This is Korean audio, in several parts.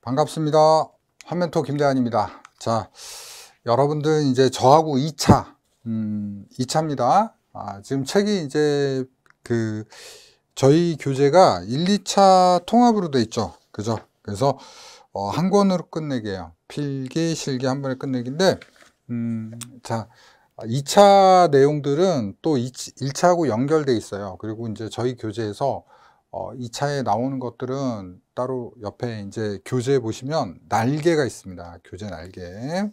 반갑습니다. 한멘토 김대한입니다. 자, 여러분들 이제 저하고 2차, 2차입니다. 지금 책이 이제 저희 교재가 1, 2차 통합으로 돼 있죠. 그죠? 그래서 한 권으로 끝내기예요. 필기, 실기 한 번에 끝내기인데, 자, 2차 내용들은 또 1차하고 연결돼 있어요. 그리고 이제 저희 교재에서 2차에 나오는 것들은 따로 옆에 이제 교재에 보시면 날개가 있습니다. 교재 날개.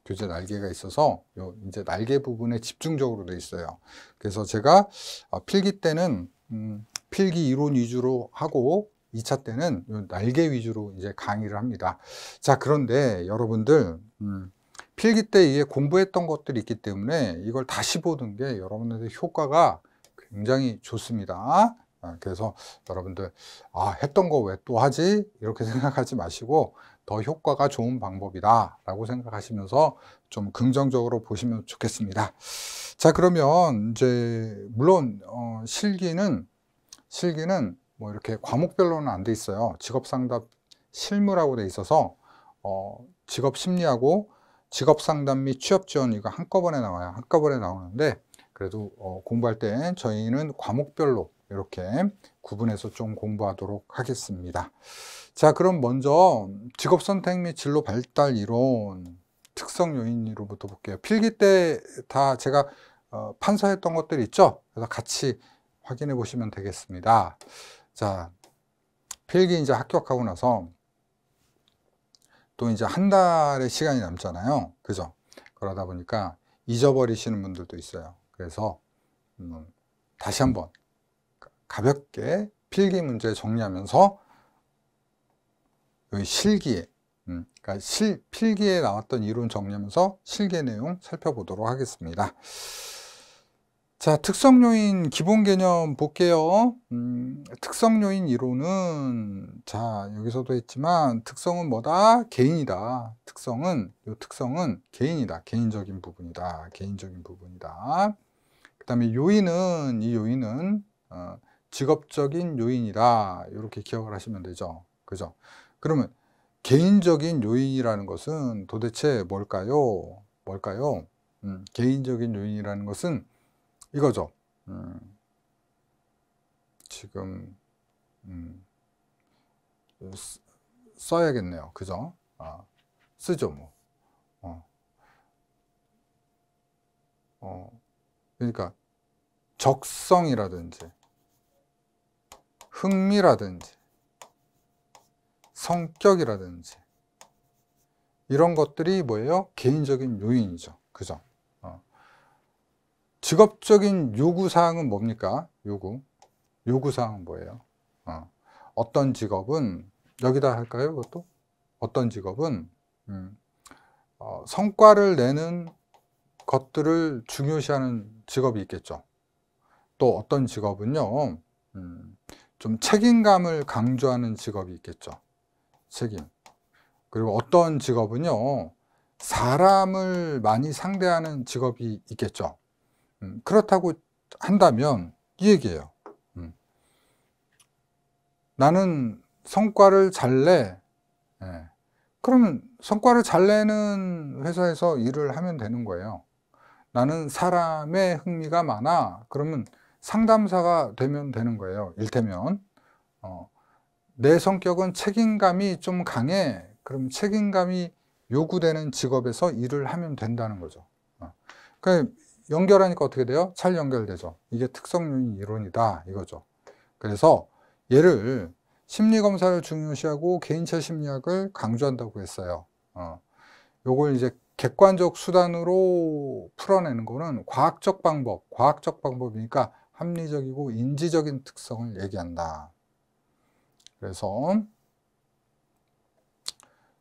교재 날개가 있어서 요 이제 날개 부분에 집중적으로 돼 있어요. 그래서 제가 필기 때는 필기 이론 위주로 하고 2차 때는 요 날개 위주로 이제 강의를 합니다. 자, 그런데 여러분들 필기 때 이게 공부했던 것들이 있기 때문에 이걸 다시 보는 게 여러분들의 효과가 굉장히 좋습니다. 그래서 여러분들 했던 거 왜 또 하지? 이렇게 생각하지 마시고 더 효과가 좋은 방법이다 라고 생각하시면서 좀 긍정적으로 보시면 좋겠습니다. 자, 그러면 이제 물론 실기는 뭐 이렇게 과목별로는 안 돼 있어요. 직업상담 실무라고 돼 있어서 직업심리하고 직업상담 및 취업지원 이거 한꺼번에 나와요. 한꺼번에 나오는데 그래도 공부할 때 저희는 과목별로 이렇게 구분해서 좀 공부하도록 하겠습니다. 자, 그럼 먼저 직업선택 및 진로 발달 이론 특성 요인으로부터 볼게요. 필기 때 다 제가 판서했던 것들이 있죠. 그래서 같이 확인해 보시면 되겠습니다. 자, 필기 이제 합격하고 나서 또 이제 한 달의 시간이 남잖아요. 그죠? 그러다 보니까 잊어버리시는 분들도 있어요. 그래서 다시 한번 가볍게 필기 문제 정리하면서 여기 실기에 그러니까 필기에 나왔던 이론 정리하면서 실기 내용 살펴보도록 하겠습니다. 자, 특성 요인 기본 개념 볼게요. 특성 요인 이론은 자, 여기서도 했지만 특성은 뭐다? 개인이다. 요 특성은 개인이다. 개인적인 부분이다. 개인적인 부분이다. 그 다음에 이 요인은 직업적인 요인이다. 이렇게 기억을 하시면 되죠. 그죠? 그러면 개인적인 요인이라는 것은 도대체 뭘까요? 개인적인 요인이라는 것은 이거죠. 지금 써야겠네요. 그죠? 쓰죠, 뭐. 그러니까 적성이라든지 흥미라든지 성격이라든지 이런 것들이 뭐예요? 개인적인 요인이죠. 그죠? 직업적인 요구사항은 뭡니까? 요구사항은 뭐예요? 어떤 직업은 여기다 할까요? 그것도? 어떤 직업은 성과를 내는 것들을 중요시하는 직업이 있겠죠. 또 어떤 직업은요, 좀 책임감을 강조하는 직업이 있겠죠. 책임. 그리고 어떤 직업은요, 사람을 많이 상대하는 직업이 있겠죠. 그렇다고 한다면 이 얘기예요. 나는 성과를 잘 내. 그러면 성과를 잘 내는 회사에서 일을 하면 되는 거예요. 나는 사람의 흥미가 많아. 그러면 상담사가 되면 되는 거예요. 일테면 내 성격은 책임감이 좀 강해. 그럼 책임감이 요구되는 직업에서 일을 하면 된다는 거죠. 그러니까 연결하니까 어떻게 돼요? 잘 연결되죠. 이게 특성요인 이론이다 이거죠. 그래서 얘를 심리검사를 중요시하고 개인차 심리학을 강조한다고 했어요. 요걸 이제 객관적 수단으로 풀어내는 거는 과학적 방법이니까 합리적이고 인지적인 특성을 얘기한다. 그래서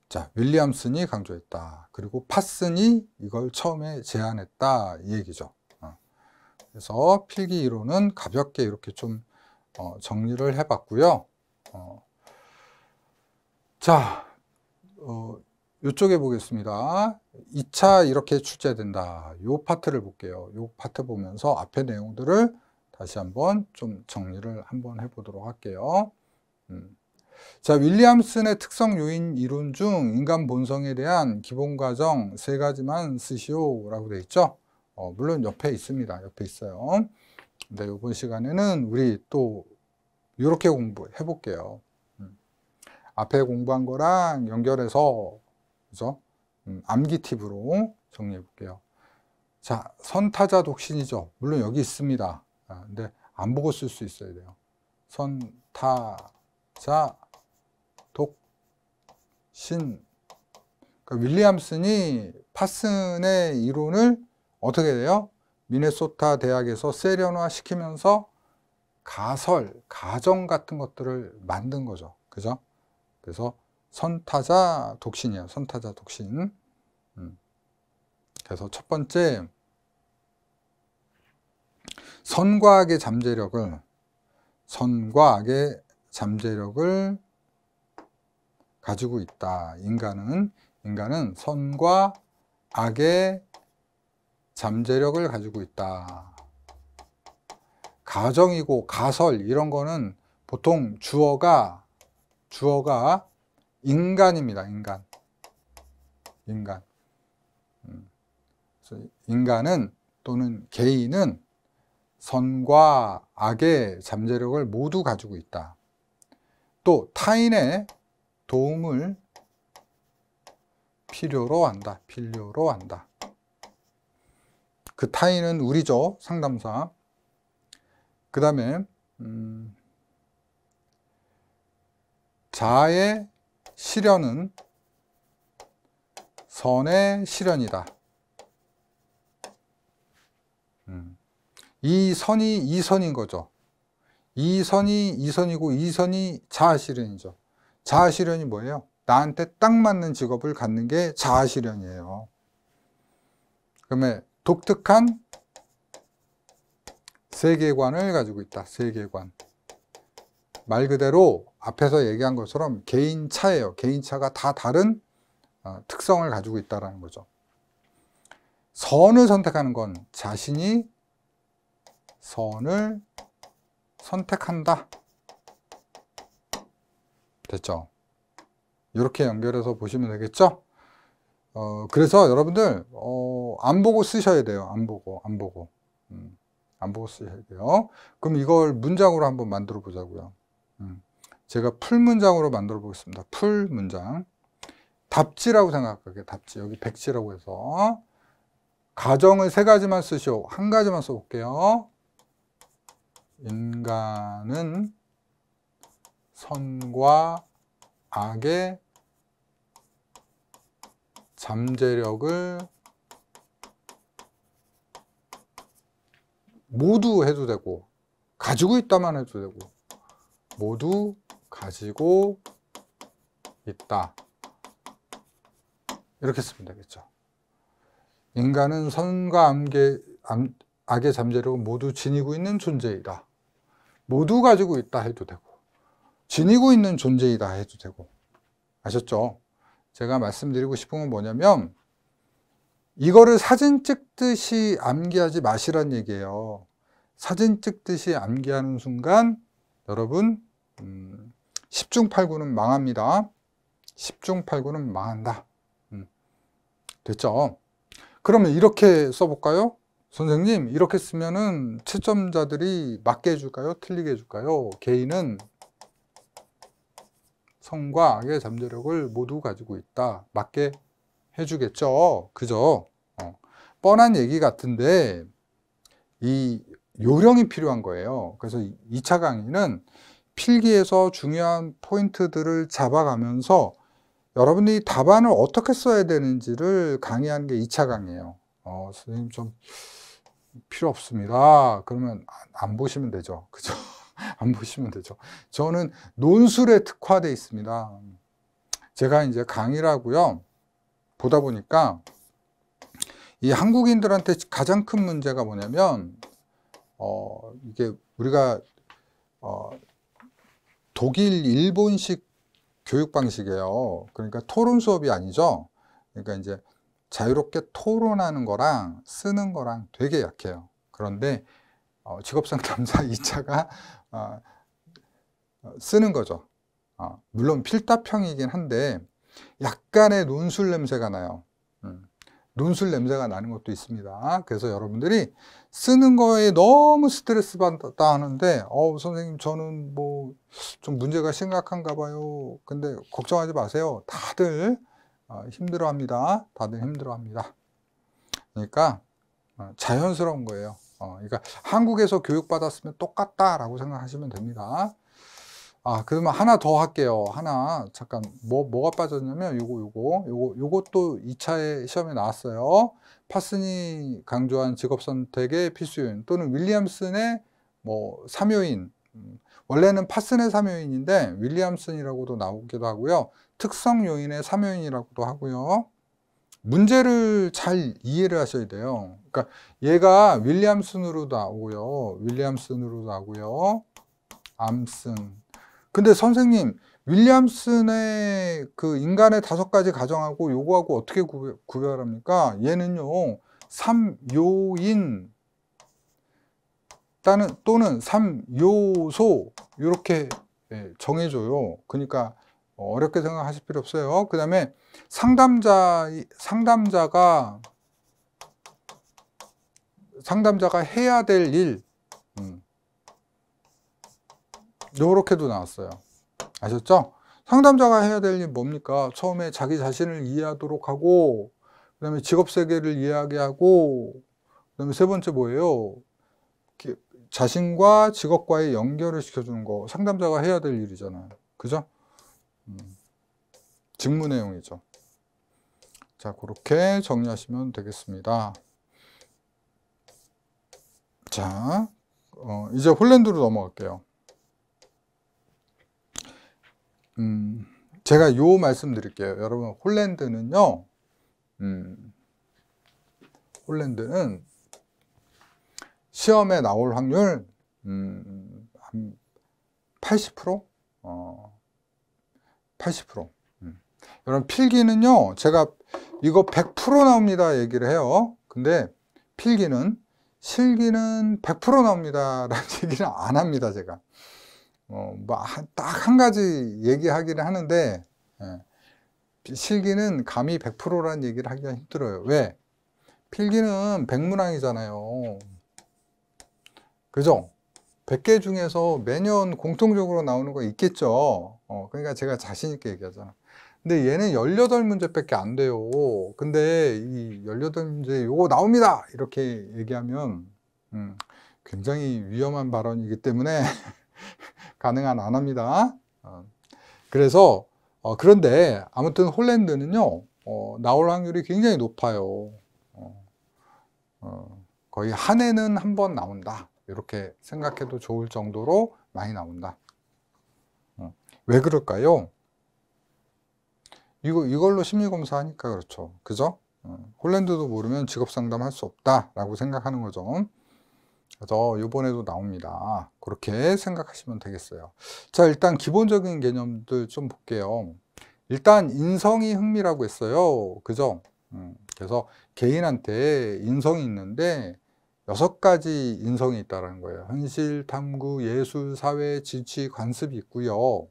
자, 윌리엄슨이 강조했다. 그리고 파슨이 이걸 처음에 제안했다 이 얘기죠. 그래서 필기 이론은 가볍게 이렇게 좀 정리를 해봤고요. 자, 이쪽에 보겠습니다. 2차 이렇게 출제된다. 이 파트를 볼게요. 이 파트 보면서 앞의 내용들을 다시 한번 좀 정리를 한번 해보도록 할게요. 자, 윌리엄슨의 특성 요인 이론 중 인간 본성에 대한 기본 과정 3가지만 쓰시오 라고 되어 있죠. 물론 옆에 있습니다. 옆에 있어요. 근데 이번 시간에는 우리 또 이렇게 공부해 볼게요. 앞에 공부한 거랑 연결해서, 그죠? 암기 팁으로 정리해 볼게요. 자, 선타자 독신이죠. 물론 여기 있습니다. 근데 안 보고 쓸 수 있어야 돼요. 선타자 독신. 그러니까 윌리엄슨이 파슨의 이론을 어떻게 돼요? 미네소타 대학에서 세련화 시키면서 가설, 가정 같은 것들을 만든 거죠. 그죠? 그래서 선타자 독신이에요. 선타자 독신. 그래서 첫 번째, 선과 악의 잠재력을 가지고 있다. 인간은 선과 악의 잠재력을 가지고 있다. 가정이고 가설 이런 거는 보통 주어가 인간입니다. 인간. 그래서 인간은 또는 개인은 선과 악의 잠재력을 모두 가지고 있다. 또 타인의 도움을 필요로 한다. 그 타인은 우리죠. 상담사. 그 다음에 자아의 실현은 선의 실현이다. 이 선이 이선인 거죠. 이 선이 이선이고 이 선이 자아 실현이죠. 자아 실현이 뭐예요? 나한테 딱 맞는 직업을 갖는 게 자아 실현이에요. 그러면 독특한 세계관을 가지고 있다. 세계관. 말 그대로 앞에서 얘기한 것처럼 개인차예요. 개인차가 다 다른 특성을 가지고 있다는 거죠. 선을 선택하는 건 자신이 선을 선택한다. 됐죠? 이렇게 연결해서 보시면 되겠죠? 그래서 여러분들 안 보고 쓰셔야 돼요. 안 보고 쓰셔야 돼요. 그럼 이걸 문장으로 한번 만들어 보자고요. 제가 풀 문장으로 만들어 보겠습니다. 풀 문장. 답지라고 생각할게요. 답지. 여기 백지라고 해서 가정을 3가지만 쓰시오. 1가지만 써볼게요. 인간은 선과 악의 잠재력을 모두 해도 되고 가지고 있다만 해도 되고 모두 가지고 있다. 이렇게 쓰면 되겠죠. 인간은 선과 악의 잠재력을 모두 지니고 있는 존재이다. 모두 가지고 있다 해도 되고 지니고 있는 존재이다 해도 되고. 아셨죠? 제가 말씀드리고 싶은 건 뭐냐면 이거를 사진 찍듯이 암기하지 마시란 얘기예요. 사진 찍듯이 암기하는 순간 여러분 10중 8구는 망합니다. 10중 8구는 망한다. 됐죠? 그러면 이렇게 써볼까요? 선생님, 이렇게 쓰면은 채점자들이 맞게 해줄까요? 틀리게 해줄까요? 개인은 선과 악의 잠재력을 모두 가지고 있다. 맞게 해주겠죠? 그죠? 뻔한 얘기 같은데 이 요령이 필요한 거예요. 그래서 2차 강의는 필기에서 중요한 포인트들을 잡아가면서 여러분들이 답안을 어떻게 써야 되는지를 강의하는 게 2차 강의예요. 선생님 좀 필요 없습니다. 그러면 안 보시면 되죠. 그죠? 안 보시면 되죠. 저는 논술에 특화되어 있습니다. 제가 이제 강의를 하고요. 보다 보니까 이 한국인들한테 가장 큰 문제가 뭐냐면 이게 우리가 독일, 일본식 교육 방식이에요. 그러니까 토론 수업이 아니죠. 그러니까 이제 자유롭게 토론하는 거랑 쓰는 거랑 되게 약해요. 그런데 직업상담사 2차가 쓰는 거죠. 물론 필답형이긴 한데 약간의 논술 냄새가 나요. 논술 냄새가 나는 것도 있습니다. 그래서 여러분들이 쓰는 거에 너무 스트레스 받다 하는데 선생님 저는 뭐 좀 문제가 심각한가 봐요. 근데 걱정하지 마세요. 다들 힘들어합니다. 다들 힘들어합니다. 그러니까 자연스러운 거예요. 그러니까 한국에서 교육받았으면 똑같다라고 생각하시면 됩니다. 그러면 하나 더 할게요. 하나 잠깐 뭐가 빠졌냐면 요것도 2차의 시험에 나왔어요. 파슨이 강조한 직업 선택의 필수 요인 또는 윌리엄슨의 뭐 3요인. 원래는 파슨의 3요인인데 윌리엄슨이라고도 나오기도 하고요. 특성 요인의 3요인이라고도 하고요. 문제를 잘 이해를 하셔야 돼요. 그러니까 얘가 윌리엄슨으로 나오고요. 윌리엄슨으로 나오고요. 암슨. 근데 선생님, 윌리엄슨의 그 인간의 5가지 가정하고 요거하고 어떻게 구별합니까? 얘는요, 3요인 또는 3요소 이렇게 정해줘요. 그러니까 어렵게 생각하실 필요 없어요. 그 다음에 상담자가 해야 될 일, 요렇게도 나왔어요. 아셨죠? 상담자가 해야 될 일 뭡니까? 처음에 자기 자신을 이해하도록 하고, 그 다음에 직업 세계를 이해하게 하고, 그 다음에 세 번째 뭐예요? 자신과 직업과의 연결을 시켜주는 거. 상담자가 해야 될 일이잖아요. 그죠? 직무 내용이죠. 자, 그렇게 정리하시면 되겠습니다. 자, 이제 홀랜드로 넘어갈게요. 제가 요 말씀 드릴게요. 여러분, 홀랜드는요, 홀랜드는 시험에 나올 확률, 한 80%? 80%. 여러분, 필기는요, 제가 이거 100% 나옵니다 얘기를 해요. 근데 필기는, 실기는 100% 나옵니다 라는 얘기는 안 합니다, 제가. 딱 한 가지 얘기하기는 하는데, 실기는 감히 100%라는 얘기를 하기가 힘들어요. 왜? 필기는 백문항이잖아요. 그죠? 100개 중에서 매년 공통적으로 나오는 거 있겠죠. 그러니까 제가 자신있게 얘기하잖아. 근데 얘는 18문제밖에 안 돼요. 근데 이 18문제 요거 나옵니다! 이렇게 얘기하면 굉장히 위험한 발언이기 때문에 가능한 안 합니다. 그래서 그런데 아무튼 홀랜드는요 나올 확률이 굉장히 높아요. 거의 한 해는 한 번 나온다 이렇게 생각해도 좋을 정도로 많이 나온다. 왜 그럴까요? 이걸로 심리검사 하니까 그렇죠. 그죠? 홀랜드도 모르면 직업상담 할 수 없다 라고 생각하는 거죠. 그래서 이번에도 나옵니다. 그렇게 생각하시면 되겠어요. 자, 일단 기본적인 개념들 좀 볼게요. 일단 인성이 흥미라고 했어요. 그죠? 그래서 개인한테 인성이 있는데 6가지 인성이 있다는 거예요. 현실, 탐구, 예술, 사회, 지치, 관습이 있고요.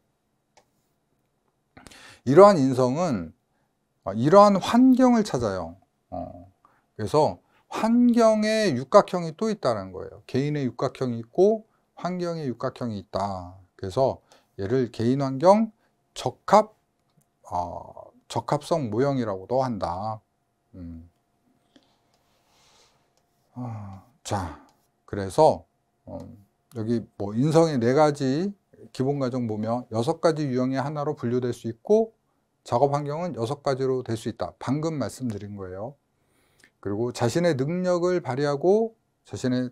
이러한 인성은 이러한 환경을 찾아요. 그래서 환경의 육각형이 또 있다는 거예요. 개인의 육각형이 있고 환경의 육각형이 있다. 그래서 얘를 개인 환경 적합성 모형이라고도 한다. 자, 그래서 여기 뭐 인성의 4가지 기본 과정 보면 6가지 유형의 하나로 분류될 수 있고 작업 환경은 6가지로 될 수 있다. 방금 말씀드린 거예요. 그리고 자신의 능력을 발휘하고 자신의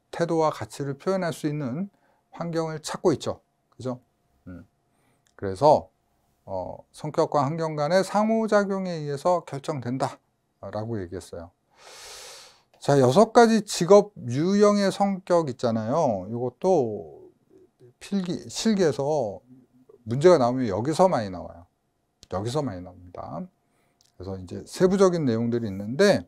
태도와 가치를 표현할 수 있는 환경을 찾고 있죠. 그죠? 그래서 성격과 환경 간의 상호작용에 의해서 결정된다 라고 얘기했어요. 자, 6가지 직업 유형의 성격 있잖아요. 이것도 실기에서 문제가 나오면 여기서 많이 나와요. 여기서 많이 나옵니다. 그래서 이제 세부적인 내용들이 있는데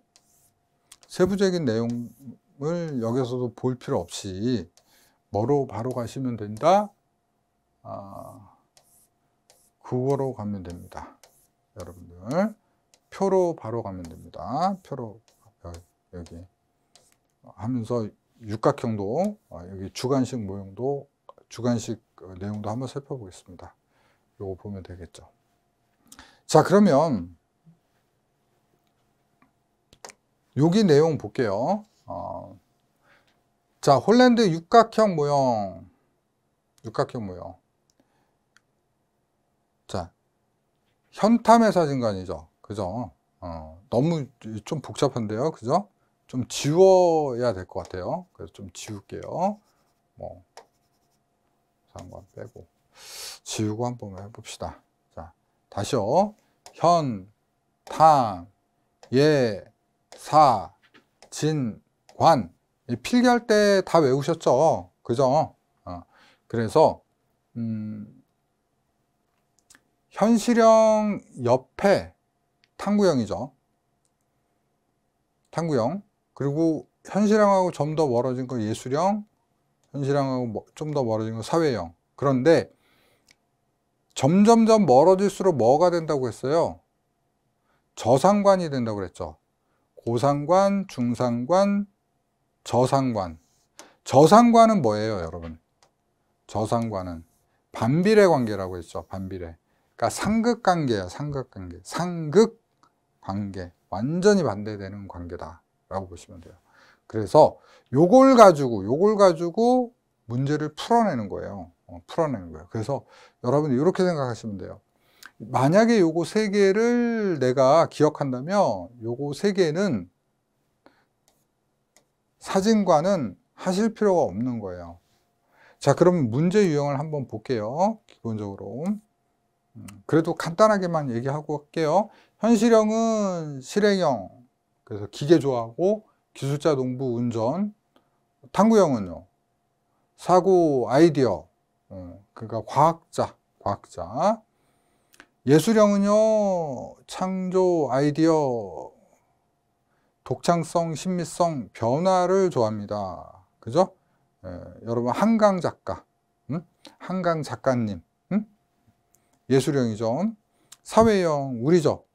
세부적인 내용을 여기서도 볼 필요 없이 뭐로 바로 가시면 된다? 국어로 가면 됩니다. 여러분들 표로 바로 가면 됩니다. 표로 여기 하면서 육각형도 여기 주관식 모형도 주관식 내용도 한번 살펴보겠습니다. 요거 보면 되겠죠. 자, 그러면 여기 내용 볼게요. 자, 홀랜드 육각형 모형. 자, 현탐의 사진관이죠. 그죠? 너무 좀 복잡한데요. 그죠? 좀 지워야 될 것 같아요. 그래서 좀 지울게요. 뭐, 상관 빼고. 지우고 한번 해봅시다. 자, 다시요. 현, 탐, 예, 사, 진, 관. 필기할 때 다 외우셨죠? 그죠? 그래서, 현실형 옆에 탕구형이죠. 탕구형. 그리고 현실형하고 좀 더 멀어진 거 예술형, 현실형하고 좀 더 멀어진 거 사회형. 그런데 점점점 멀어질수록 뭐가 된다고 했어요? 저상관이 된다고 그랬죠. 고상관, 중상관, 저상관. 저상관은 뭐예요, 여러분? 저상관은 반비례 관계라고 했죠. 반비례. 그러니까 상극관계야, 상극관계. 상극관계. 완전히 반대되는 관계다라고 보시면 돼요. 그래서 요걸 가지고 문제를 풀어내는 거예요. 풀어내는 거예요. 그래서 여러분이 이렇게 생각하시면 돼요. 만약에 요거 세 개를 내가 기억한다면 요거 세 개는 사진과는 하실 필요가 없는 거예요. 자, 그럼 문제 유형을 한번 볼게요. 기본적으로. 그래도 간단하게만 얘기하고 할게요. 현실형은 실행형, 그래서 기계 좋아하고 기술자, 농부, 운전. 탐구형은요, 사고, 아이디어, 그러니까 과학자. 예술형은요, 창조, 아이디어, 독창성, 신미성, 변화를 좋아합니다. 그죠? 여러분, 한강 작가, 한강 작가님. 예술형이죠. 사회형, 우리죠.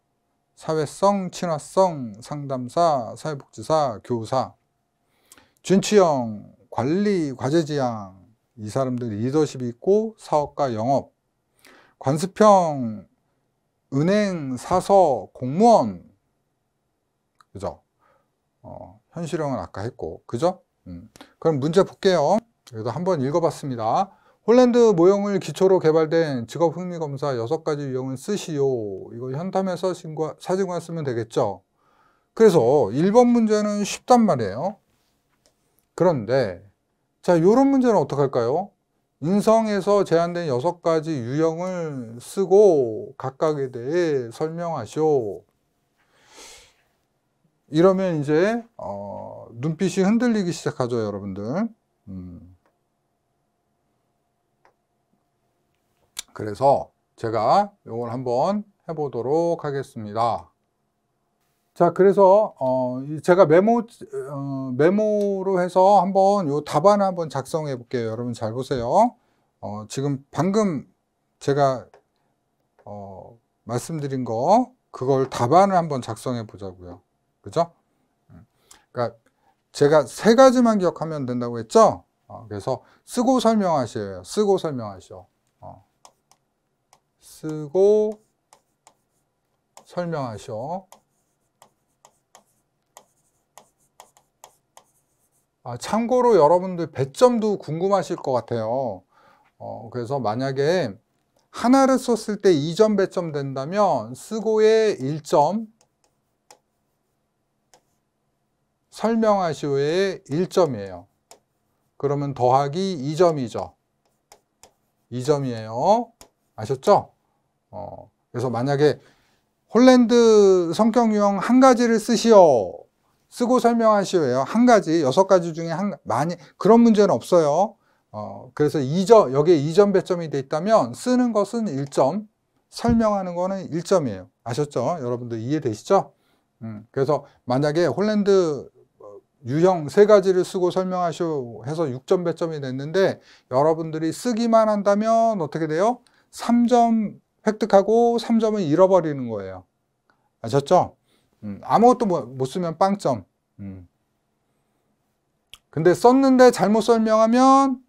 사회성, 친화성, 상담사, 사회복지사, 교사. 준치형, 관리, 과제지향. 이 사람들 리더십이 있고 사업가, 영업. 관습형, 은행, 사서, 공무원. 그죠? 현실형은 아까 했고, 그죠? 그럼 문제 볼게요. 그래도 한번 읽어봤습니다. 홀랜드 모형을 기초로 개발된 직업 흥미 검사 6가지 유형을 쓰시오. 이거 현탐에서 사진관 쓰면 되겠죠. 그래서 1번 문제는 쉽단 말이에요. 그런데 자, 요런 문제는 어떻게 할까요? 인성에서 제한된 6가지 유형을 쓰고 각각에 대해 설명하시오. 이러면 이제 눈빛이 흔들리기 시작하죠, 여러분들. 그래서 제가 이걸 한번 해보도록 하겠습니다. 자, 그래서 제가 메모로 해서 한번 요 답안을 한번 작성해 볼게요. 여러분 잘 보세요. 지금 방금 제가 말씀드린 거 그걸 답안을 한번 작성해 보자고요. 그죠? 그러니까 제가 3가지만 기억하면 된다고 했죠? 그래서 쓰고 설명하셔요. 쓰고 설명하셔. 쓰고 설명하셔. 참고로 여러분들 배점도 궁금하실 것 같아요. 그래서 만약에 하나를 썼을 때 2점 배점 된다면 쓰고에 1점, 설명하시오에 1점이에요. 그러면 더하기 2점이죠. 2점이에요. 아셨죠? 그래서 만약에 홀랜드 성격 유형 1가지를 쓰시오. 쓰고 설명하시오예요. 1가지, 6가지 중에 많이 그런 문제는 없어요. 그래서 2점, 여기에 2점 배점이 돼 있다면 쓰는 것은 1점, 설명하는 거는 1점이에요. 아셨죠? 여러분들 이해되시죠? 그래서 만약에 홀랜드 유형 3가지를 쓰고 설명하시오 해서 6점 배점이 됐는데 여러분들이 쓰기만 한다면 어떻게 돼요? 3점 획득하고 3점을 잃어버리는 거예요. 아셨죠? 아무것도 못 쓰면 빵점. 근데 썼는데 잘못 설명하면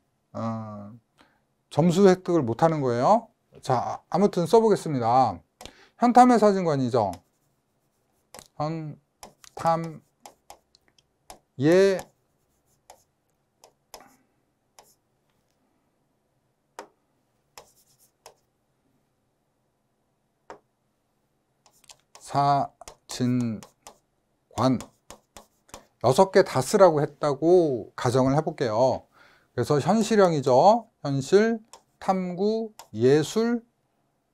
점수 획득을 못 하는 거예요. 자, 아무튼 써보겠습니다. 현탐의 사진관이죠. 현탐의 사진관 6개 다 쓰라고 했다고 가정을 해볼게요. 그래서 현실형이죠. 현실, 탐구, 예술,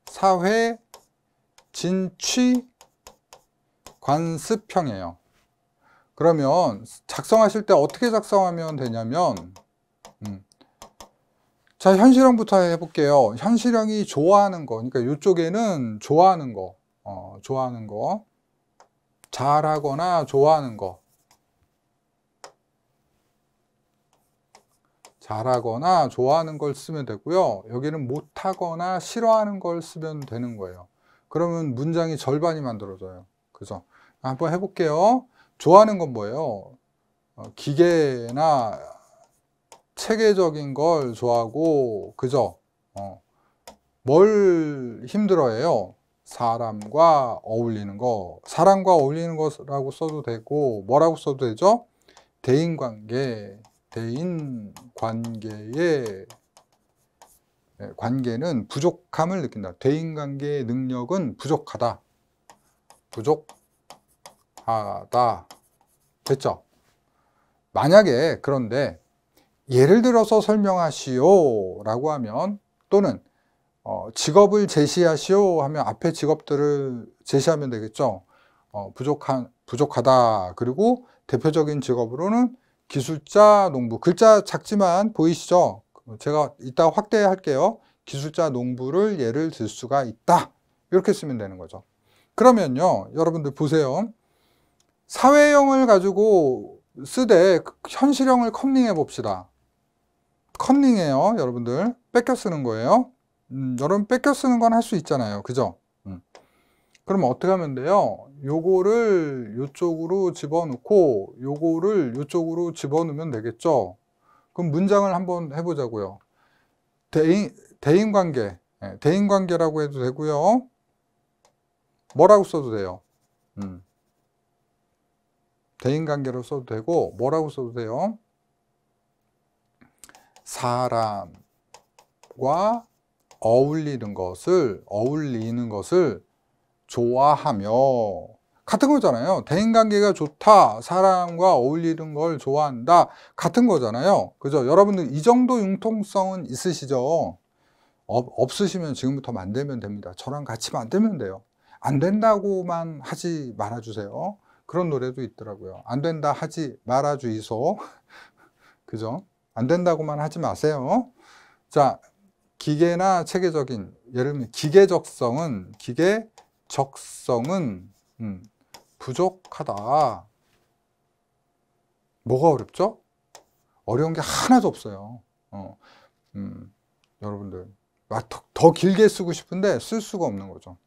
사회, 진취, 관습형이에요. 그러면 작성하실 때 어떻게 작성하면 되냐면 자, 현실형부터 해볼게요. 현실형이 좋아하는 거, 그러니까 이쪽에는 좋아하는 거, 좋아하는 거, 잘하거나 좋아하는 거, 잘하거나 좋아하는 걸 쓰면 되고요. 여기는 못하거나 싫어하는 걸 쓰면 되는 거예요. 그러면 문장이 절반이 만들어져요. 그죠? 한번 해볼게요. 좋아하는 건 뭐예요? 기계나 체계적인 걸 좋아하고, 그죠? 뭘 힘들어해요? 사람과 어울리는 거. 사람과 어울리는 거라고 써도 되고, 뭐라고 써도 되죠? 대인관계. 대인관계의 관계는 부족함을 느낀다. 대인관계의 능력은 부족하다. 부족하다. 됐죠? 만약에 그런데 예를 들어서 설명하시오 라고 하면, 또는 직업을 제시하시오 하면 앞에 직업들을 제시하면 되겠죠. 부족하다. 그리고 대표적인 직업으로는 기술자, 농부. 글자 작지만 보이시죠? 제가 이따 확대할게요. 기술자, 농부를 예를 들 수가 있다. 이렇게 쓰면 되는 거죠. 그러면요, 여러분들 보세요. 사회형을 가지고 쓰되 현실형을 컨닝해 봅시다. 컨닝해요, 여러분들. 뺏겨 쓰는 거예요. 여러분 뺏겨 쓰는 건 할 수 있잖아요. 그죠? 그럼 어떻게 하면 돼요? 요거를 요쪽으로 집어넣고 요거를 요쪽으로 집어넣으면 되겠죠? 그럼 문장을 한번 해보자고요. 대인관계. 대인관계라고 해도 되고요. 뭐라고 써도 돼요? 대인관계로 써도 되고, 뭐라고 써도 돼요? 사람과 어울리는 것을 좋아하며, 같은 거잖아요. 대인관계가 좋다, 사람과 어울리는 걸 좋아한다, 같은 거잖아요. 그죠? 여러분들 이 정도 융통성은 있으시죠? 없으시면 지금부터 만들면 됩니다. 저랑 같이 만들면 돼요. 안 된다고만 하지 말아주세요. 그런 노래도 있더라고요. 안 된다 하지 말아주이소. 그죠? 안 된다고만 하지 마세요. 자, 기계나 체계적인, 예를 들면 기계적성은 부족하다. 뭐가 어렵죠? 어려운 게 하나도 없어요. 여러분들 더 길게 쓰고 싶은데 쓸 수가 없는 거죠.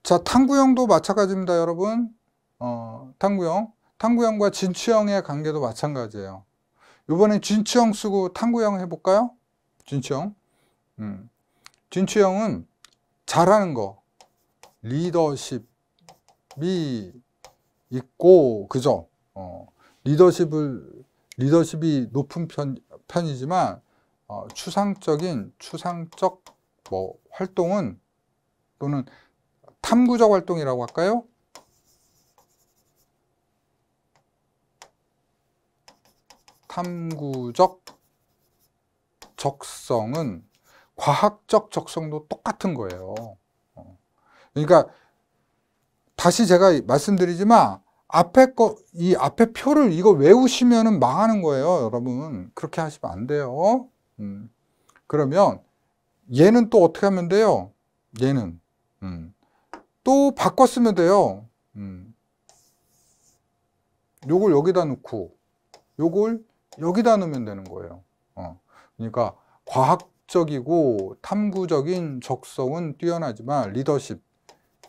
자, 탐구형도 마찬가지입니다, 여러분. 탐구형과 진취형의 관계도 마찬가지예요. 이번엔 진취형 쓰고 탐구형 해볼까요? 진취형. 진취형은 잘하는 거, 리더십이 있고, 그죠? 리더십이 높은 편이지만 추상적 활동은, 또는 탐구적 활동이라고 할까요? 탐구적 적성은 과학적 적성도 똑같은 거예요. 그러니까 다시 제가 말씀드리지만 이 앞에 표를 이거 외우시면은 망하는 거예요, 여러분. 그렇게 하시면 안 돼요. 그러면 얘는 또 어떻게 하면 돼요? 얘는 또 바꿔 쓰면 돼요. 요걸 여기다 놓고 요걸 여기다 넣으면 되는 거예요. 그러니까 과학적 적이고 탐구적인 적성은 뛰어나지만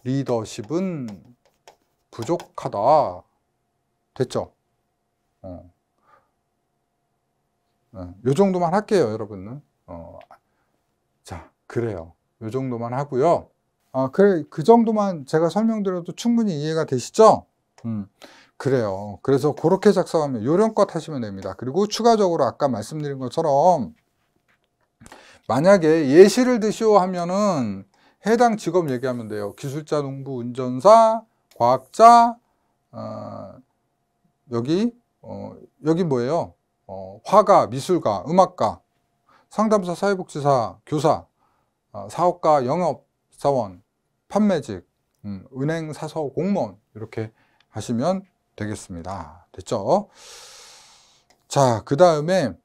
리더십은 부족하다. 됐죠? 요 정도만 할게요, 여러분은. 자, 그래요. 요 정도만 하고요. 그래, 그 정도만 제가 설명드려도 충분히 이해가 되시죠? 그래요. 그래서 그렇게 작성하면 요령껏 하시면 됩니다. 그리고 추가적으로 아까 말씀드린 것처럼 만약에 예시를 드시오 하면은 해당 직업 얘기하면 돼요. 기술자, 농부, 운전사, 과학자, 여기 뭐예요? 화가, 미술가, 음악가, 상담사, 사회복지사, 교사, 사업가, 영업사원, 판매직, 은행, 사서, 공무원 이렇게 하시면 되겠습니다. 됐죠? 자, 그 다음에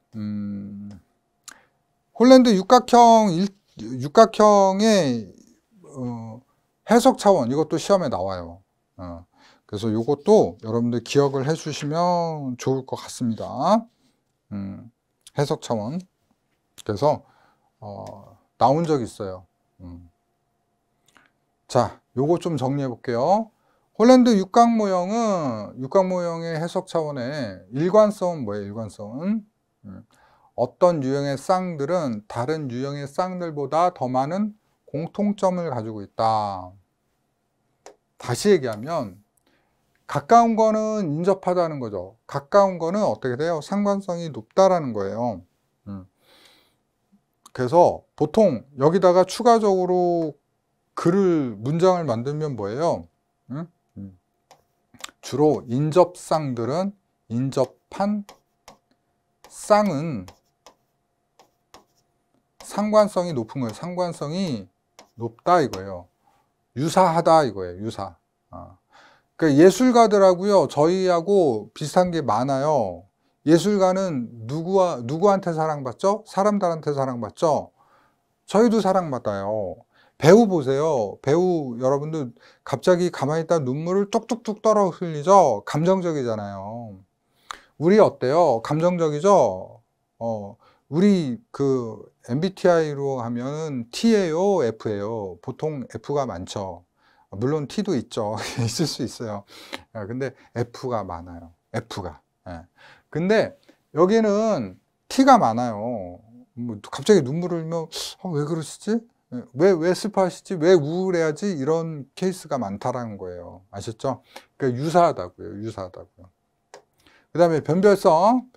홀랜드 육각형의 해석 차원, 이것도 시험에 나와요. 그래서 이것도 여러분들 기억을 해 주시면 좋을 것 같습니다. 해석 차원. 그래서 나온 적이 있어요. 자, 요거 좀 정리해 볼게요. 홀랜드 육각 모형의 해석 차원의 일관성은 뭐예요? 일관성은 어떤 유형의 쌍들은 다른 유형의 쌍들보다 더 많은 공통점을 가지고 있다. 다시 얘기하면 가까운 거는 인접하다는 거죠. 가까운 거는 어떻게 돼요? 상관성이 높다라는 거예요. 그래서 보통 여기다가 추가적으로 문장을 만들면 뭐예요? 주로 인접한 쌍은 상관성이 높은 거예요. 상관성이 높다 이거예요. 유사하다 이거예요. 유사. 그러니까 예술가들하고요, 저희하고 비슷한 게 많아요. 예술가는 누구한테 사랑받죠? 사람들한테 사랑받죠? 저희도 사랑받아요. 배우 보세요. 배우 여러분들 갑자기 가만히 있다 눈물을 뚝뚝뚝 떨어 흘리죠? 감정적이잖아요. 우리 어때요? 감정적이죠? 우리 그 MBTI로 하면 T예요, F예요? 보통 F가 많죠. 물론 T도 있죠. 있을 수 있어요. 근데 F가 많아요. F가. 근데 여기는 T가 많아요. 뭐 갑자기 눈물을 흘리면 왜 그러시지? 왜 슬퍼하시지? 왜 우울해하지? 이런 케이스가 많다라는 거예요. 아셨죠? 그러니까 유사하다고요. 유사하다고요. 그 다음에 변별성은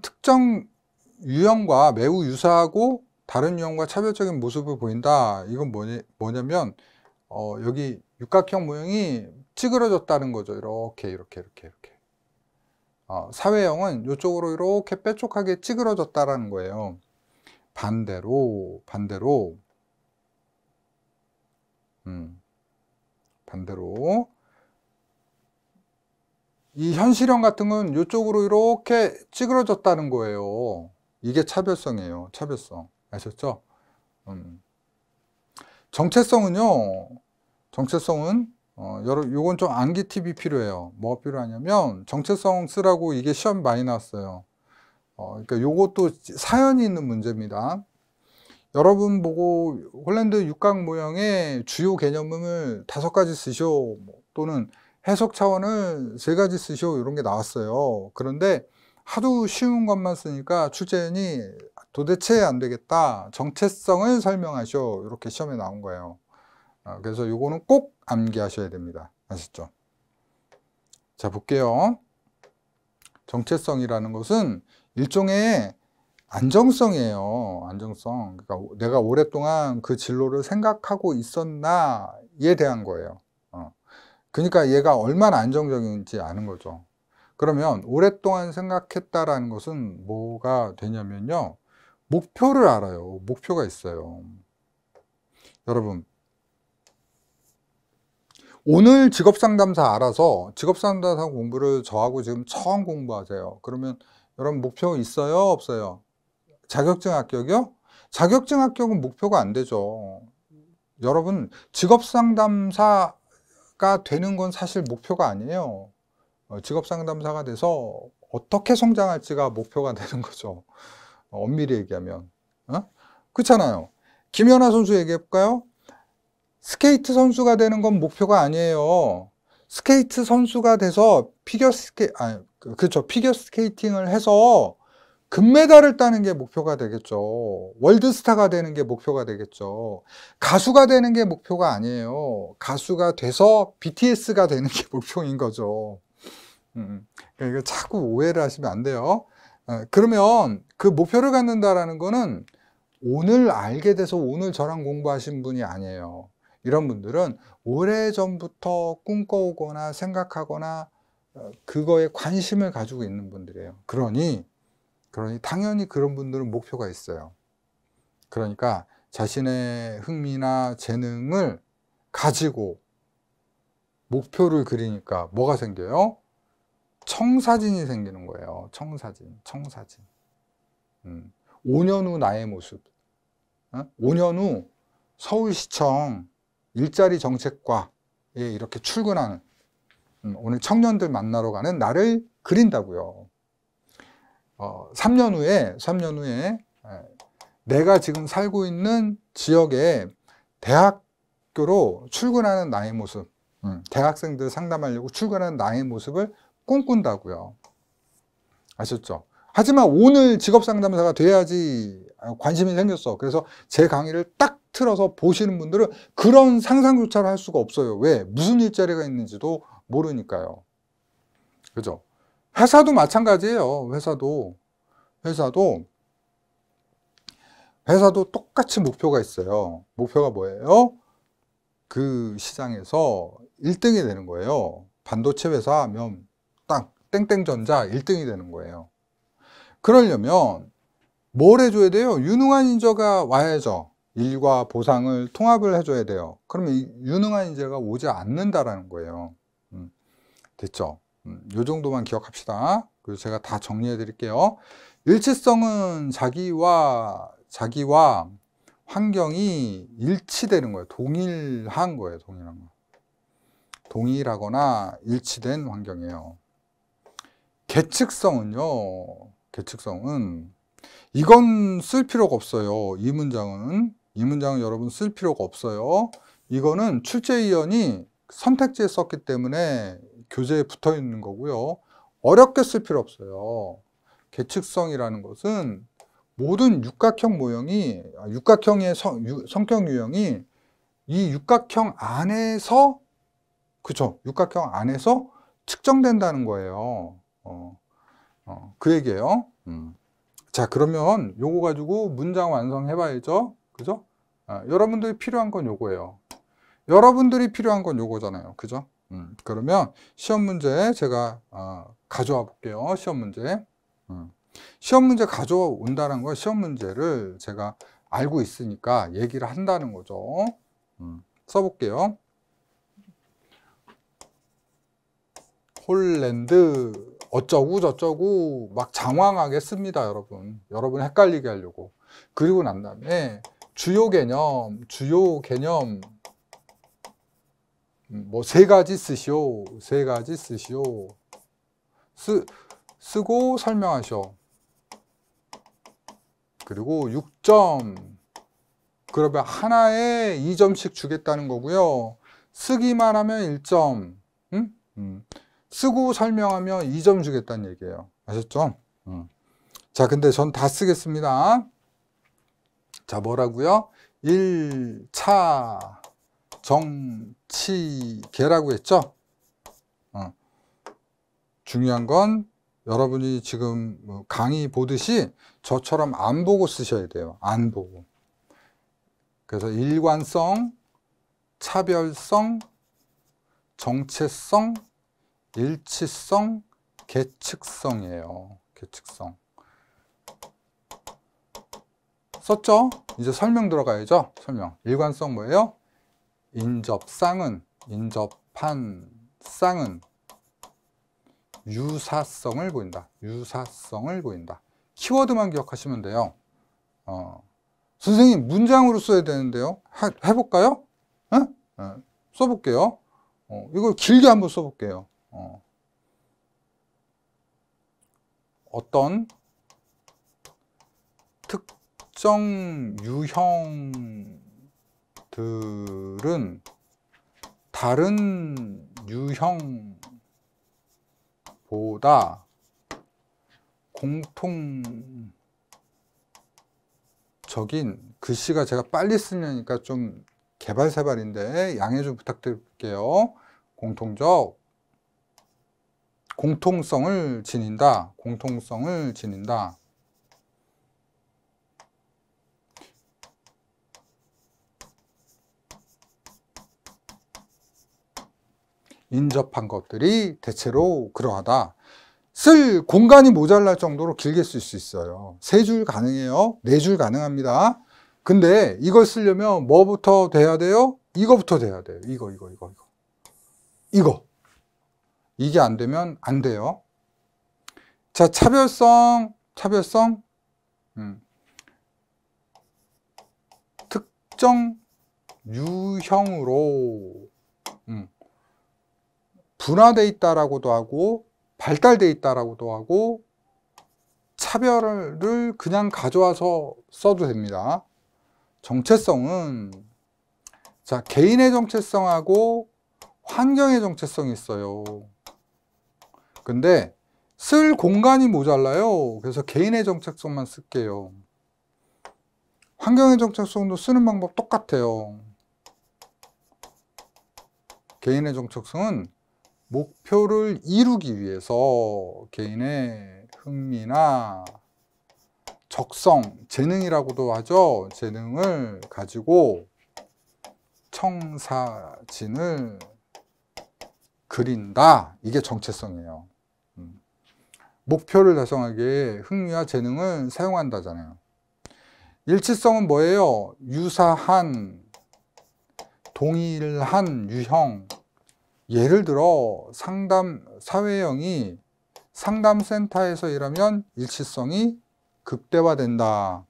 특정 유형과 매우 유사하고 다른 유형과 차별적인 모습을 보인다. 이건 뭐냐면 여기 육각형 모형이 찌그러졌다는 거죠. 이렇게. 사회형은 이쪽으로 이렇게 뾰족하게 찌그러졌다라는 거예요. 반대로 이 현실형 같은 건 이쪽으로 이렇게 찌그러졌다는 거예요. 이게 차별성이에요. 차별성. 아셨죠? 정체성은 요건 좀 암기 팁이 필요해요. 뭐가 필요하냐면 정체성 쓰라고 이게 시험 많이 나왔어요. 그러니까 요것도 사연이 있는 문제입니다. 여러분 보고 홀랜드 육각 모형의 주요 개념을 5가지 쓰시오, 또는 해석 차원을 3가지 쓰시오, 이런 게 나왔어요. 그런데 하도 쉬운 것만 쓰니까 출제인이 도대체 안 되겠다, 정체성을 설명하시오, 이렇게 시험에 나온 거예요. 그래서 요거는 꼭 암기하셔야 됩니다. 아셨죠? 자, 볼게요. 정체성이라는 것은 일종의 안정성이에요. 안정성. 그러니까 내가 오랫동안 그 진로를 생각하고 있었나에 대한 거예요. 그러니까 얘가 얼마나 안정적인지 아는 거죠. 그러면 오랫동안 생각했다라는 것은 뭐가 되냐면요, 목표를 알아요. 목표가 있어요. 여러분, 오늘 직업상담사 알아서 직업상담사 공부를 저하고 지금 처음 공부하세요. 그러면 여러분 목표 있어요? 없어요? 자격증 합격이요? 자격증 합격은 목표가 안 되죠. 여러분, 직업상담사가 되는 건 사실 목표가 아니에요. 직업상담사가 돼서 어떻게 성장할지가 목표가 되는 거죠. 엄밀히 얘기하면. 그렇잖아요. 김연아 선수 얘기해볼까요? 스케이트 선수가 되는 건 목표가 아니에요. 스케이트 선수가 돼서 그렇죠. 피겨 스케이팅을 해서 금메달을 따는 게 목표가 되겠죠. 월드스타가 되는 게 목표가 되겠죠. 가수가 되는 게 목표가 아니에요. 가수가 돼서 BTS가 되는 게 목표인 거죠. 그러니까 이거 자꾸 오해를 하시면 안 돼요. 그러면 그 목표를 갖는다라는 거는 오늘 알게 돼서 오늘 저랑 공부하신 분이 아니에요. 이런 분들은 오래전부터 꿈꿔오거나 생각하거나 그거에 관심을 가지고 있는 분들이에요. 그러니 당연히 그런 분들은 목표가 있어요. 그러니까 자신의 흥미나 재능을 가지고 목표를 그리니까 뭐가 생겨요? 청사진이 생기는 거예요. 청사진. 5년 후 나의 모습. 5년 후 서울시청 일자리 정책과에 이렇게 출근하는, 오늘 청년들 만나러 가는 나를 그린다고요. 3년 후에 내가 지금 살고 있는 지역에 대학교로 출근하는 나의 모습, 대학생들 상담하려고 출근하는 나의 모습을 꿈꾼다고요. 아셨죠? 하지만 오늘 직업상담사가 돼야지 관심이 생겼어. 그래서 제 강의를 딱 틀어서 보시는 분들은 그런 상상조차를 할 수가 없어요. 왜? 무슨 일자리가 있는지도 모르니까요. 그죠? 회사도 마찬가지예요. 회사도 똑같이 목표가 있어요. 목표가 뭐예요? 그 시장에서 1등이 되는 거예요. 반도체 회사 하면 딱 땡땡전자 1등이 되는 거예요. 그러려면 뭘 해줘야 돼요? 유능한 인재가 와야죠. 일과 보상을 통합을 해줘야 돼요. 그러면 유능한 인재가 오지 않는다라는 거예요. 됐죠? 요 정도만 기억합시다. 그리고 제가 다 정리해 드릴게요. 일치성은 자기와 환경이 일치되는 거예요. 동일한 거예요. 동일하거나 일치된 환경이에요. 계측성은 이건 쓸 필요가 없어요. 이 문장은 여러분 쓸 필요가 없어요. 이거는 출제위원이 선택지에 썼기 때문에 교재에 붙어 있는 거고요. 어렵게 쓸 필요 없어요. 계측성이라는 것은 모든 육각형의 성격 유형이 이 육각형 안에서, 그쵸? 육각형 안에서 측정된다는 거예요. 그 얘기예요. 자, 그러면 요거 가지고 문장 완성해 봐야죠. 그죠? 여러분들이 필요한 건 요거예요. 여러분들이 필요한 건 요거잖아요. 그죠? 그러면 시험 문제 제가 가져와 볼게요. 시험 문제. 시험 문제 가져온다는 거, 시험 문제를 제가 알고 있으니까 얘기를 한다는 거죠. 써볼게요. 홀랜드 어쩌고 저쩌고 막 장황하게 씁니다, 여러분. 여러분 헷갈리게 하려고. 그리고 난 다음에 주요 개념 뭐 3가지 쓰시오. 쓰고 설명하셔. 그리고 6점. 그러면 하나에 2점씩 주겠다는 거고요. 쓰기만 하면 1점. 쓰고 설명하면 2점 주겠다는 얘기예요. 아셨죠? 자, 근데 전 다 쓰겠습니다. 자, 뭐라고요? 1차 정치계라고 했죠? 중요한 건 여러분이 지금 강의 보듯이 저처럼 안 보고 쓰셔야 돼요. 안 보고. 그래서 일관성, 차별성, 정체성, 일치성, 계측성이에요. 계측성. 썼죠? 이제 설명 들어가야죠. 설명. 일관성 뭐예요? 인접한 쌍은 유사성을 보인다. 키워드만 기억하시면 돼요. 선생님, 문장으로 써야 되는데요. 해볼까요? 써볼게요. 이걸 길게 한번 써볼게요. 어떤 특정 유형들은 다른 유형보다 공통적인, 글씨가 제가 빨리 쓰려니까 좀 개발세발인데 양해 좀 부탁드릴게요. 공통성을 지닌다. 공통성을 지닌다. 인접한 것들이 대체로 그러하다. 쓸 공간이 모자랄 정도로 길게 쓸 수 있어요. 3줄 가능해요. 4줄 가능합니다. 근데 이걸 쓰려면 뭐부터 돼야 돼요? 이거부터 돼야 돼요. 이거. 이게 안 되면 안 돼요. 자, 차별성. 특정 유형으로 분화되어 있다라고도 하고 발달되어 있다라고도 하고 차별을 그냥 가져와서 써도 됩니다. 정체성은 자, 개인의 정체성하고 환경의 정체성이 있어요. 근데 쓸 공간이 모자라요. 그래서 개인의 정체성만 쓸게요. 환경의 정체성도 쓰는 방법 똑같아요. 개인의 정체성은 목표를 이루기 위해서 개인의 흥미나 적성, 재능이라고도 하죠. 재능을 가지고 청사진을 그린다. 이게 정체성이에요. 목표를 달성하기 위해 흥미와 재능을 사용한다잖아요. 일치성은 뭐예요? 유사한, 동일한 유형. 예를 들어 사회형이 상담센터에서 일하면 일치성이 극대화된다.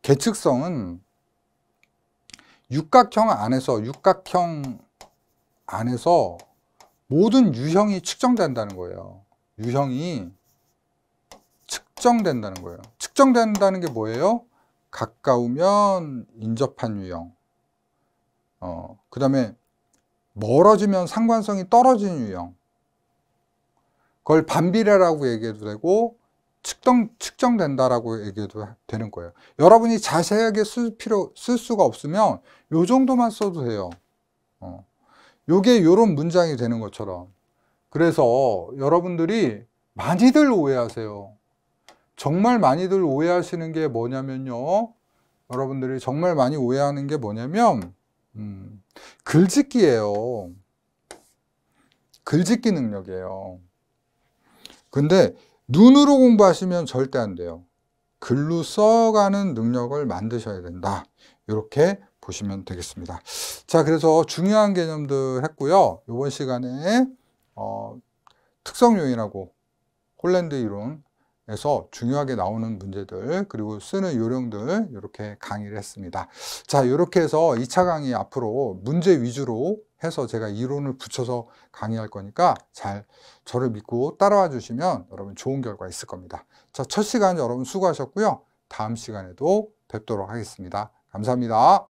계측성은 육각형 안에서 모든 유형이 측정된다는 거예요. 유형이 측정된다는 거예요. 측정된다는 게 뭐예요? 가까우면 인접한 유형. 그 다음에 멀어지면 상관성이 떨어지는 유형. 그걸 반비례라고 얘기해도 되고 측정된다라고 얘기해도 되는 거예요. 여러분이 자세하게 쓸 수가 없으면 요 정도만 써도 돼요. 요게 요런 문장이 되는 것처럼. 그래서 여러분들이 많이들 오해하세요. 정말 많이들 오해하시는 게 뭐냐면요. 여러분들이 정말 많이 오해하는 게 뭐냐면 글짓기예요. 글짓기 능력이에요. 근데 눈으로 공부하시면 절대 안 돼요. 글로 써가는 능력을 만드셔야 된다. 이렇게 보시면 되겠습니다. 자, 그래서 중요한 개념들 했고요. 이번 시간에 특성 요인하고 홀랜드 이론에서 중요하게 나오는 문제들 그리고 쓰는 요령들 이렇게 강의를 했습니다. 자, 이렇게 해서 2차 강의 앞으로 문제 위주로 해서 제가 이론을 붙여서 강의할 거니까 잘 저를 믿고 따라와 주시면 여러분 좋은 결과 있을 겁니다. 자, 첫 시간 여러분 수고하셨고요. 다음 시간에도 뵙도록 하겠습니다. 감사합니다.